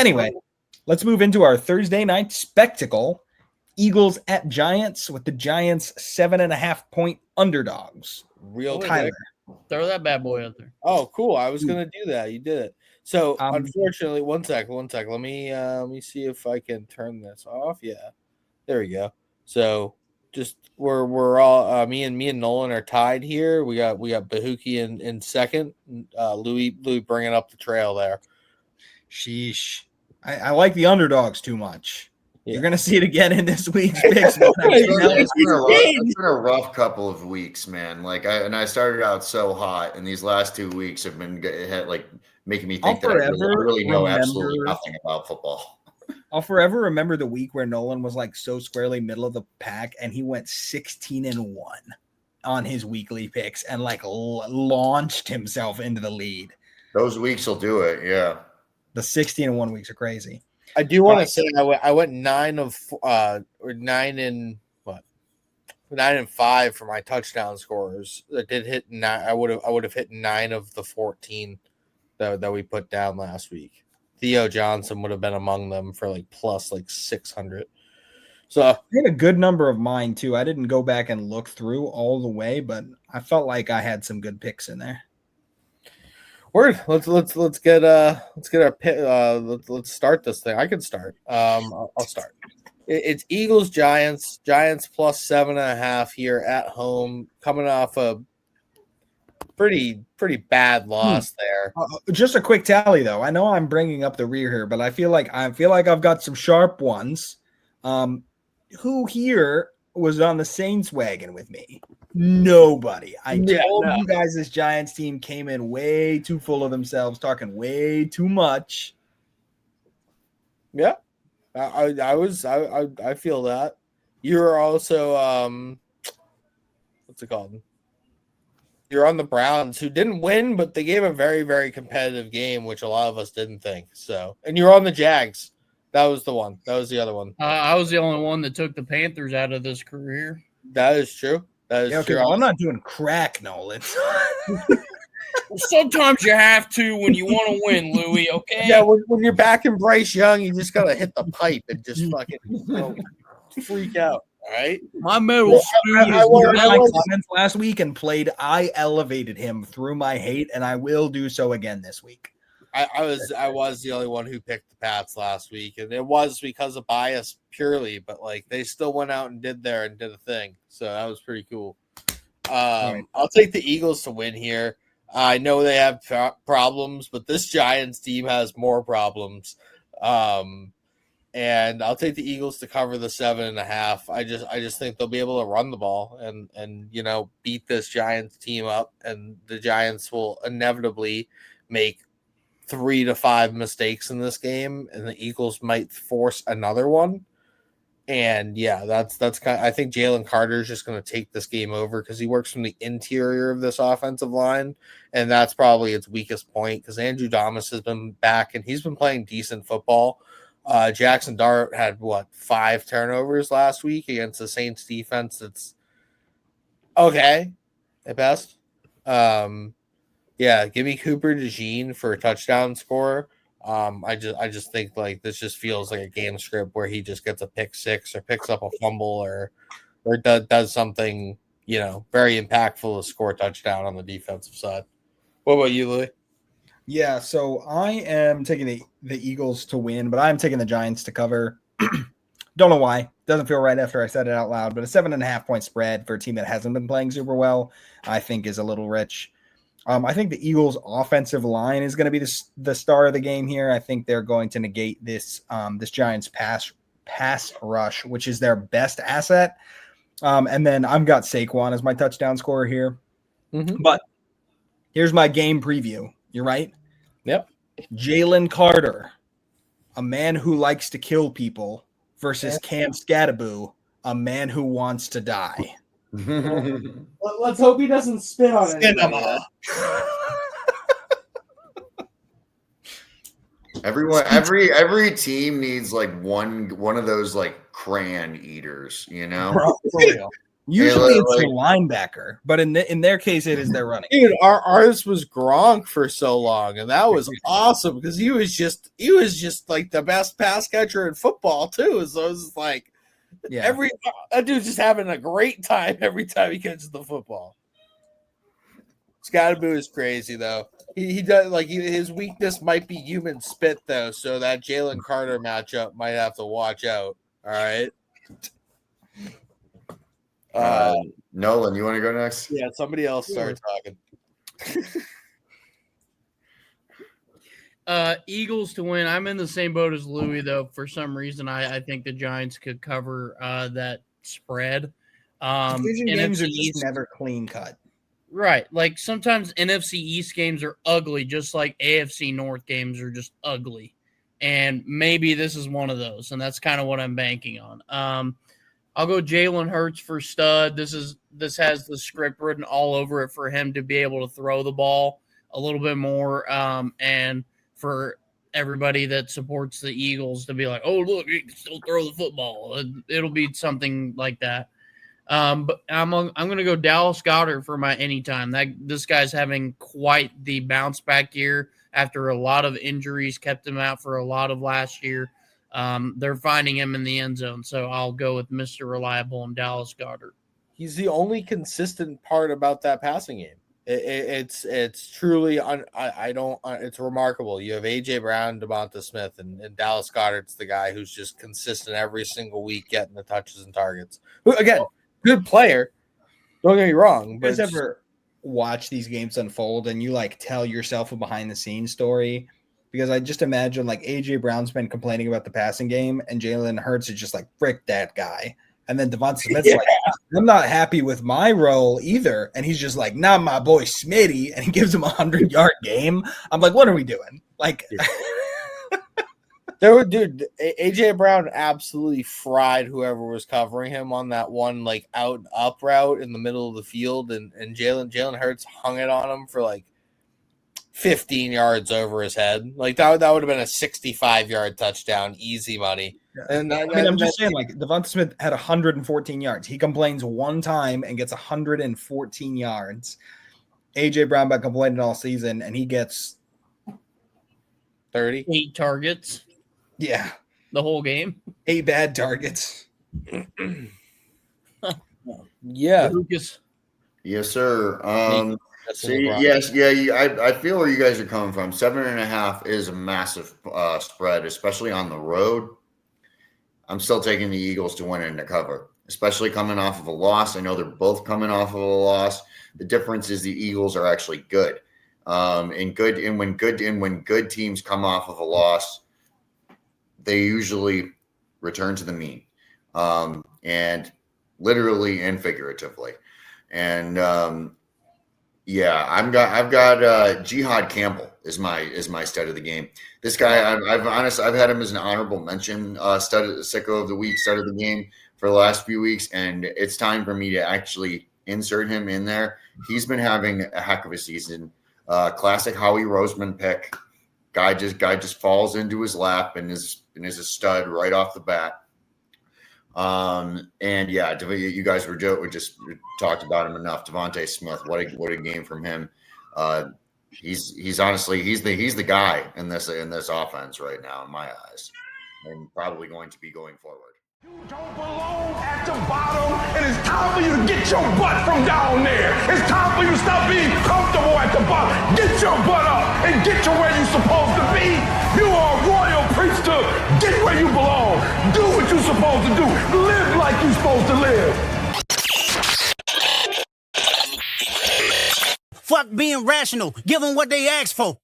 Anyway, let's move into our Thursday night spectacle. Eagles at Giants, with the Giants 7.5-point underdogs. Real Tyler. quick. Throw that bad boy out there. Oh, cool. I was gonna do that. You did it. So unfortunately, one sec. Let me see if I can turn this off. Yeah. There we go. So just we're all me and Nolan are tied here. We got Bahuki in second. Louis bringing up the trail there. Sheesh. I like the underdogs too much. Yeah. You're going to see it again in this week's picks. It's been a rough couple of weeks, man. I started out so hot, and these last 2 weeks have been making me think that I really know absolutely nothing about football. I'll forever remember the week where Nolan was so squarely middle of the pack, and he went 16-1 on his weekly picks and launched himself into the lead. Those weeks will do it, yeah. The 16-1 weeks are crazy. I do want to say I went 9 and 5 for my touchdown scorers. That did hit 9. I would have hit 9 of the 14 that we put down last week. Theo Johnson would have been among them for plus 600. So I had a good number of mine too. I didn't go back and look through all the way, but I felt like I had some good picks in there. Word. Let's get our pick. Let's start this thing. I can start. I'll start. It's Eagles Giants. Giants plus 7.5 here at home, coming off a pretty bad loss there. Just a quick tally though. I know I'm bringing up the rear here, but I feel like I've got some sharp ones. Who here was on the Saints wagon with me? Nobody. I told you guys this Giants team came in way too full of themselves, talking way too much. Yeah, I feel that. You're also what's it called? You're on the Browns, who didn't win, but they gave a very, very competitive game, which a lot of us didn't think. So, and you're on the Jags. That was the one. That was the other one. I was the only one that took the Panthers out of this career. That is true. Okay, well, I'm not doing crack, Nolan. Sometimes you have to when you want to win, Louis, okay? Yeah, when you're back in Bryce Young, you just got to hit the pipe and just fucking freak out, all right? My middle spoon is my comments last week and played. I elevated him through my hate, and I will do so again this week. I was the only one who picked the Pats last week, and it was because of bias purely, but they still went out and did a thing. So that was pretty cool. Right. I'll take the Eagles to win here. I know they have problems, but this Giants team has more problems. And I'll take the Eagles to cover the 7.5. I just think they'll be able to run the ball and beat this Giants team up, and the Giants will inevitably make 3 to 5 mistakes in this game, and the Eagles might force another one. And yeah, that's kind of, I think Jalen Carter is just going to take this game over because he works from the interior of this offensive line, and that's probably its weakest point because Andrew Thomas has been back and he's been playing decent football. Jackson Dart had 5 turnovers last week against the Saints defense. It's okay at best. Yeah, give me Cooper DeJean for a touchdown score. I just think this just feels like a game script where he just gets a pick 6 or picks up a fumble or does something very impactful to score a touchdown on the defensive side. What about you, Louis? Yeah, so I am taking the Eagles to win, but I'm taking the Giants to cover. Don't know why. Doesn't feel right after I said it out loud, but a 7.5-point spread for a team that hasn't been playing super well, I think is a little rich. I think the Eagles' offensive line is going to be the star of the game here. I think they're going to negate this Giants pass rush, which is their best asset. And then I've got Saquon as my touchdown scorer here. Mm-hmm. But here's my game preview. You're right? Yep. Jalen Carter, a man who likes to kill people, versus Cam Scattaboo, a man who wants to die. Let's hope he doesn't spit on it. Every team needs one of those crayon eaters, For real. Usually it's the linebacker, but in their case, it is their running. Dude, ours was Gronk for so long, and that was awesome because he was just like the best pass catcher in football too. So it was like, that dude's just having a great time every time he catches the football. Scottaboo is crazy though. He does his weakness might be human spit though, so that Jalen Carter matchup might have to watch out. All right. Nolan, you want to go next? Yeah, somebody else start talking. Eagles to win. I'm in the same boat as Louis, though. For some reason, I think the Giants could cover that spread. Games are just never clean cut. Right. Like sometimes NFC East games are ugly, just like AFC North games are just ugly. And maybe this is one of those, and that's kind of what I'm banking on. I'll go Jalen Hurts for stud. This has the script written all over it for him to be able to throw the ball a little bit more, and for everybody that supports the Eagles to be like, oh, look, he can still throw the football. It'll be something like that. But I'm going to go Dallas Goedert for my anytime. This guy's having quite the bounce back year after a lot of injuries kept him out for a lot of last year. They're finding him in the end zone, so I'll go with Mr. Reliable and Dallas Goedert. He's the only consistent part about that passing game. It's truly it's remarkable. You have AJ Brown, Devonta Smith, and Dallas Goedert's the guy who's just consistent every single week, getting the touches and targets. Again, good player. Don't get me wrong. But you guys ever watch these games unfold and you tell yourself a behind the scenes story? Because I just imagine AJ Brown's been complaining about the passing game and Jalen Hurts is just frick that guy. And then Devonta Smith's I'm not happy with my role either. And he's just not my boy Smitty. And he gives him a 100-yard game. I'm like, what are we doing? Dude, AJ Brown absolutely fried whoever was covering him on that one out and up route in the middle of the field. And Jalen Hurts hung it on him for 15 yards over his head. That would have been a 65-yard touchdown, easy money. Yeah. And I'm just saying, Devonta Smith had 114 yards. He complains one time and gets 114 yards. AJ Brown been complaining all season, and he gets 8 targets. Yeah, the whole game. 8 bad targets. Yeah, Lucas. Yes, sir. I feel where you guys are coming from. 7.5 is a massive spread, especially on the road. I'm still taking the Eagles to win and to cover, especially coming off of a loss. I know they're both coming off of a loss. The difference is the Eagles are actually good. When good teams come off of a loss, they usually return to the mean, and literally and figuratively. And I've got Jihad Campbell is my stud of the game. This guy, I've had him as an honorable mention sicko of the week, stud of the game for the last few weeks, and it's time for me to actually insert him in there. He's been having a heck of a season. Classic Howie Roseman pick. Guy just falls into his lap and is a stud right off the bat. You guys were just talked about him enough. Devonta Smith, what a game from him. He's honestly the guy in this offense right now in my eyes, and probably going to be going forward. You don't belong at the bottom, and it's time for you to get your butt from down there. It's time for you to stop being comfortable at the bottom. Get your butt up and get to where you're supposed to be. You are a royal priesthood. Get where you belong. Do what you're supposed to do. Live like you're supposed to live. Fuck being rational. Give them what they ask for.